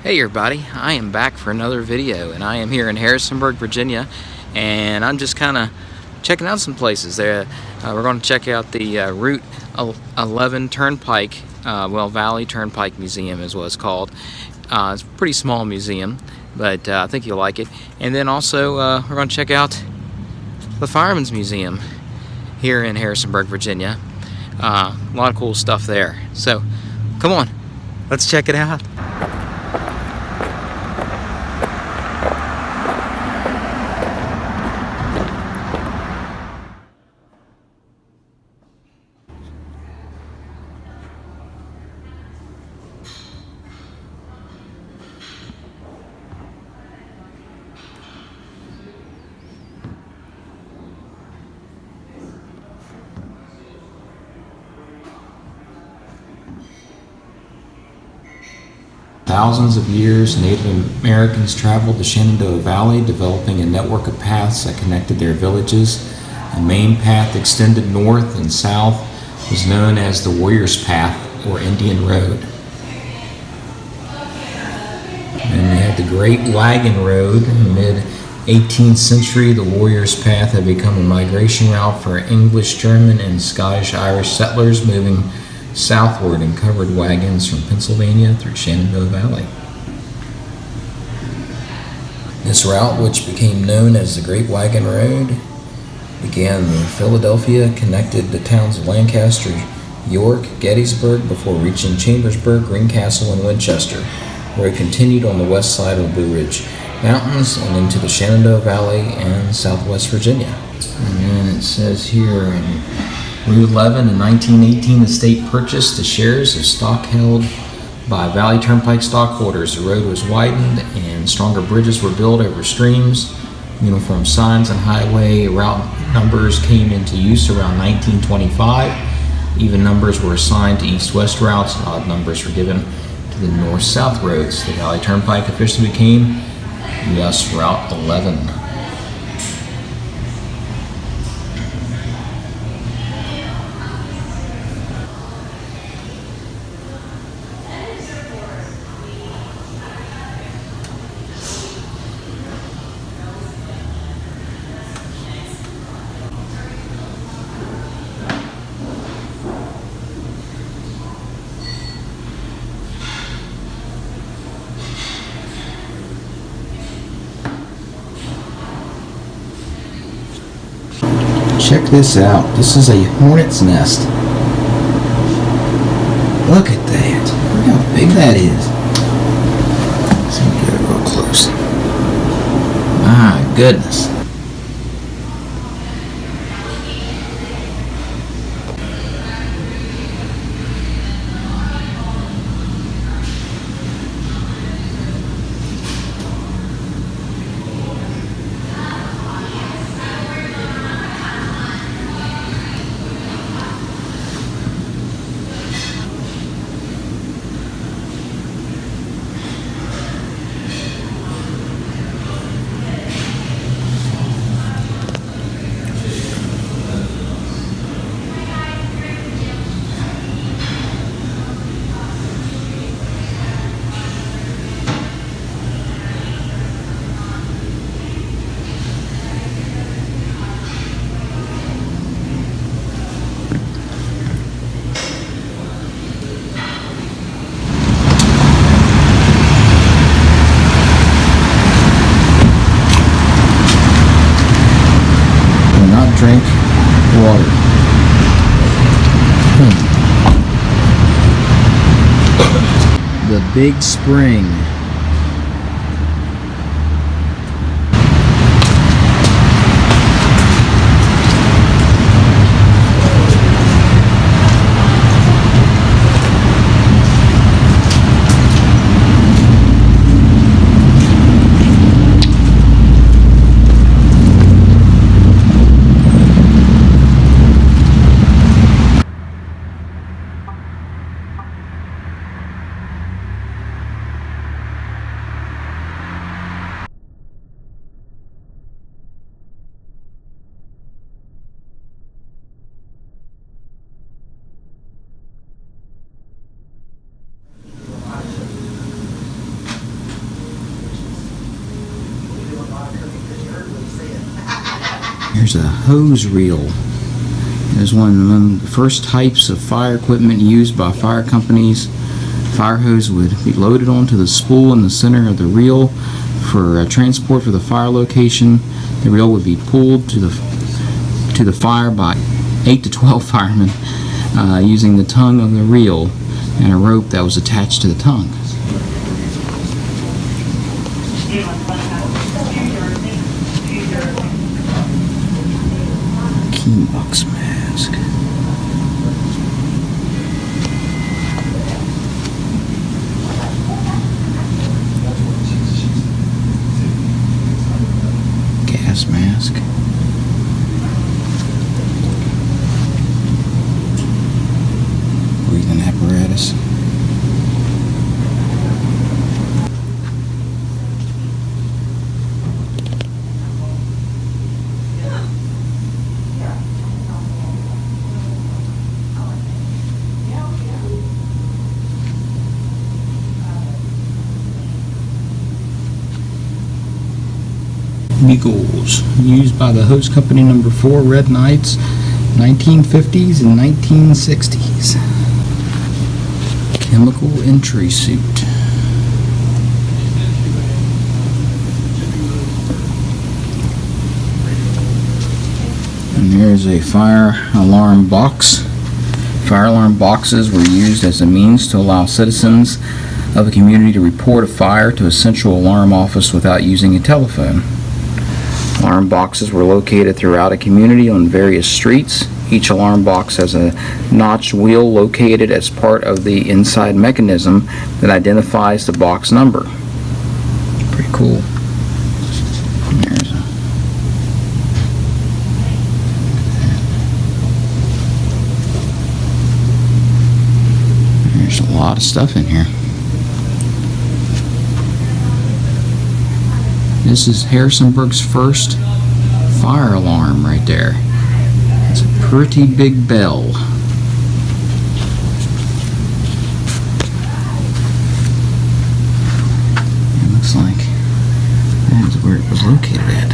Hey everybody, I am back for another video, and I am here in Harrisonburg, Virginia, and I'm just kind of checking out some places there. We're going to check out the Route 11 Turnpike, Valley Turnpike Museum is what it's called. It's a pretty small museum, but I think you'll like it. And then also we're going to check out the Fireman's Museum here in Harrisonburg, Virginia. A lot of cool stuff there. So come on, let's check it out. Thousands of years, Native Americans traveled the Shenandoah Valley, developing a network of paths that connected their villages. The main path extended north and south was known as the Warrior's Path or Indian Road. And we had the Great Wagon Road. In the mid-18th century, the Warrior's Path had become a migration route for English, German, and Scottish-Irish settlers moving southward and covered wagons from Pennsylvania through Shenandoah Valley. This route, which became known as the Great Wagon Road, began in Philadelphia, connected the towns of Lancaster, York, Gettysburg, before reaching Chambersburg, Greencastle, and Winchester, where it continued on the west side of the Blue Ridge Mountains and into the Shenandoah Valley and southwest Virginia. And then it says here in Route 11, in 1918, the state purchased the shares of stock held by Valley Turnpike stockholders. The road was widened and stronger bridges were built over streams. Uniform signs and highway route numbers came into use around 1925. Even numbers were assigned to east-west routes, and odd numbers were given to the north-south roads. The Valley Turnpike officially became U.S. Route 11. Check this out. This is a hornet's nest. Look at that. Look how big that is. Let's get it real close. My goodness. Drink water. The Big Spring. There's a hose reel. There's one of the first types of fire equipment used by fire companies. Fire hose would be loaded onto the spool in the center of the reel for transport for the fire location. The reel would be pulled to the fire by 8 to 12 firemen using the tongue of the reel and a rope that was attached to the tongue. Key box mask. Gas mask. Breathing apparatus. Beagles, used by the hose company number 4 Red Knights, 1950s and 1960s. Chemical entry suit. And there's a fire alarm box. Fire alarm boxes were used as a means to allow citizens of a community to report a fire to a central alarm office without using a telephone. Alarm boxes were located throughout a community on various streets. Each alarm box has a notched wheel located as part of the inside mechanism that identifies the box number. Pretty cool. There's a lot of stuff in here. This is Harrisonburg's first fire alarm right there. It's a pretty big bell. It looks like that's where it was located at.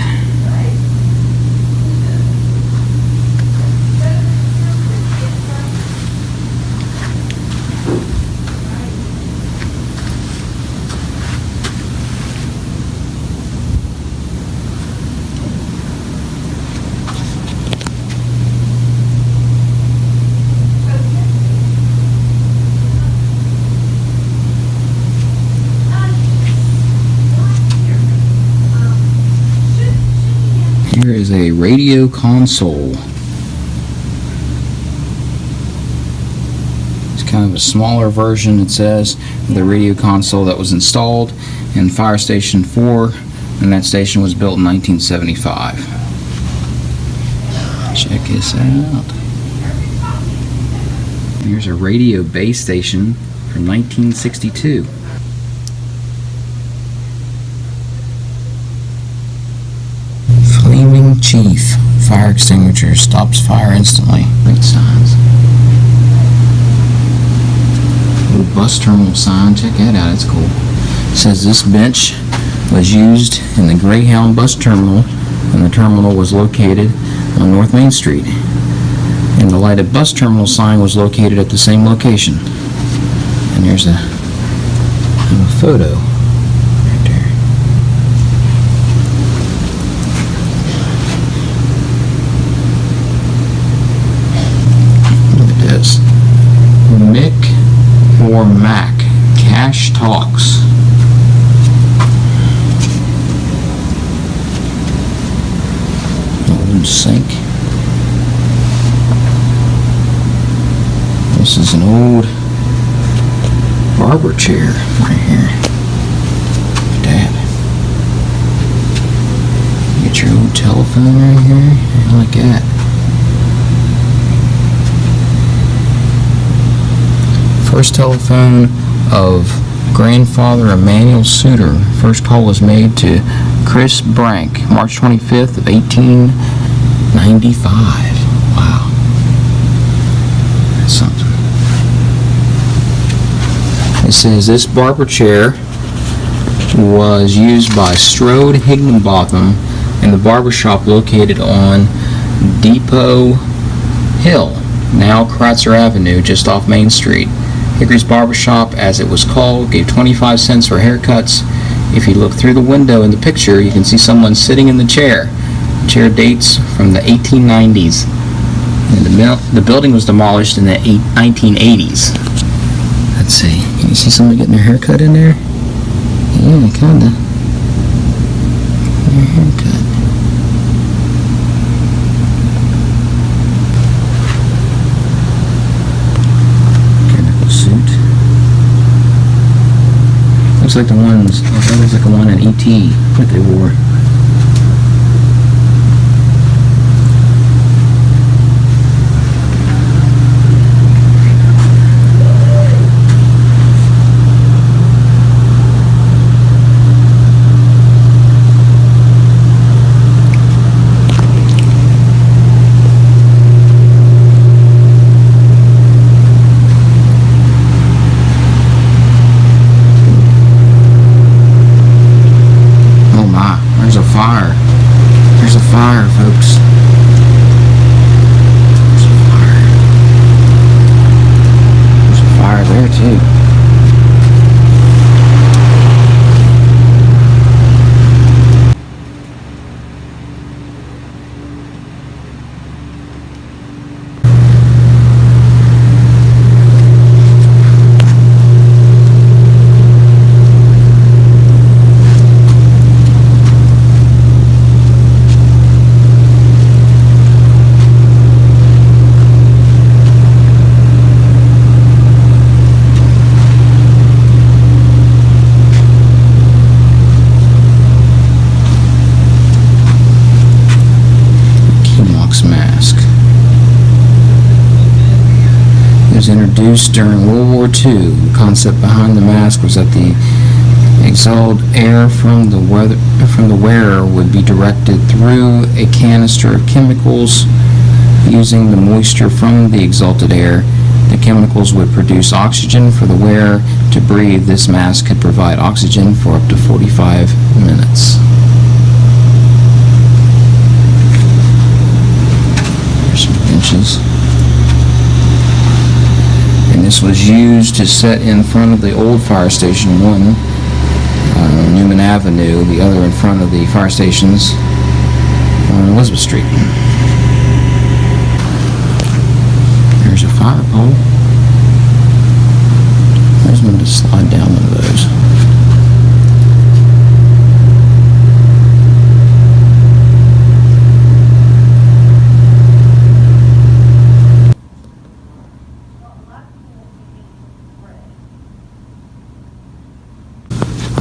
Here is a radio console. It's kind of a smaller version, it says, of the radio console that was installed in Fire Station 4, and that station was built in 1975. Check this out. Here's a radio base station from 1962. Flaming Chief. Fire extinguisher stops fire instantly. Great signs. Little bus terminal sign. Check that out. It's cool. It says this bench was used in the Greyhound bus terminal, and the terminal was located on North Main Street. And the lighted bus terminal sign was located at the same location. And there's a photo. Mick or Mac, Cash Talks. Old sink. This is an old barber chair right here. Dad. Get your old telephone right here. I like that. First telephone of grandfather Emmanuel Suter. First call was made to Chris Brank, March 25th of 1895. Wow. That's something. It says this barber chair was used by Strode Higginbotham and the barbershop located on Depot Hill, now Kreutzer Avenue, just off Main Street. Hickory's Barbershop, as it was called, gave 25 cents for haircuts. If you look through the window in the picture, you can see someone sitting in the chair. The chair dates from the 1890s. And the building was demolished in the 1980s. Let's see. Can you see someone getting their haircut in there? Yeah, kinda. Their haircut. Suit. Looks like the ones. That looks like the one in E.T. that they wore. There's a fire, folks. There's a fire there, too. Mask. It was introduced during World War II. The concept behind the mask was that the exhaled air from the wearer would be directed through a canister of chemicals. Using the moisture from the exhaled air, the chemicals would produce oxygen for the wearer to breathe. This mask could provide oxygen for up to 45 minutes. And this was used to set in front of the old fire station, one Newman Avenue, the other in front of the fire stations on Elizabeth Street. There's a fire pole. There's one to slide down one of those.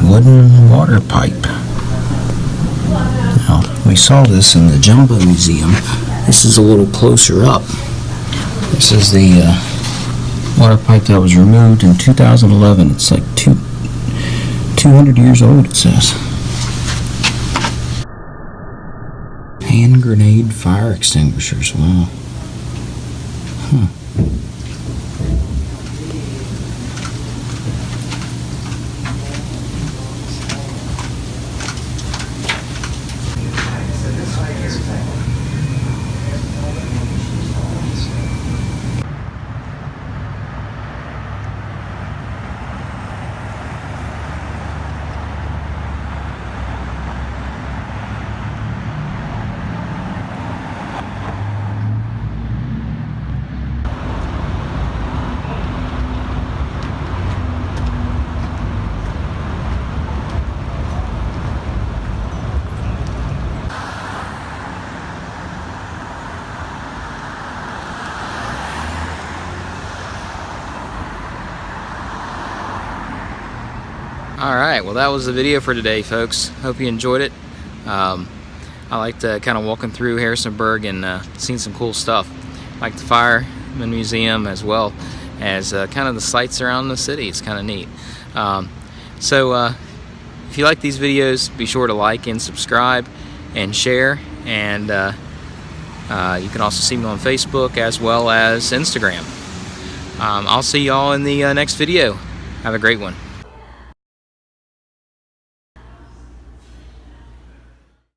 Wooden water pipe. Now, we saw this in the Jumbo Museum. This is a little closer up. This is the water pipe that was removed in 2011. It's like 200 years old, it says. Hand grenade fire extinguishers. Wow. Alright, well that was the video for today, folks. Hope you enjoyed it. I like to kind of walking through Harrisonburg and seeing some cool stuff, like the Fireman Museum, as well as kind of the sights around the city. It's kind of neat. So if you like these videos, be sure to like and subscribe and share, and you can also see me on Facebook as well as Instagram. I'll see y'all in the next video. Have a great one.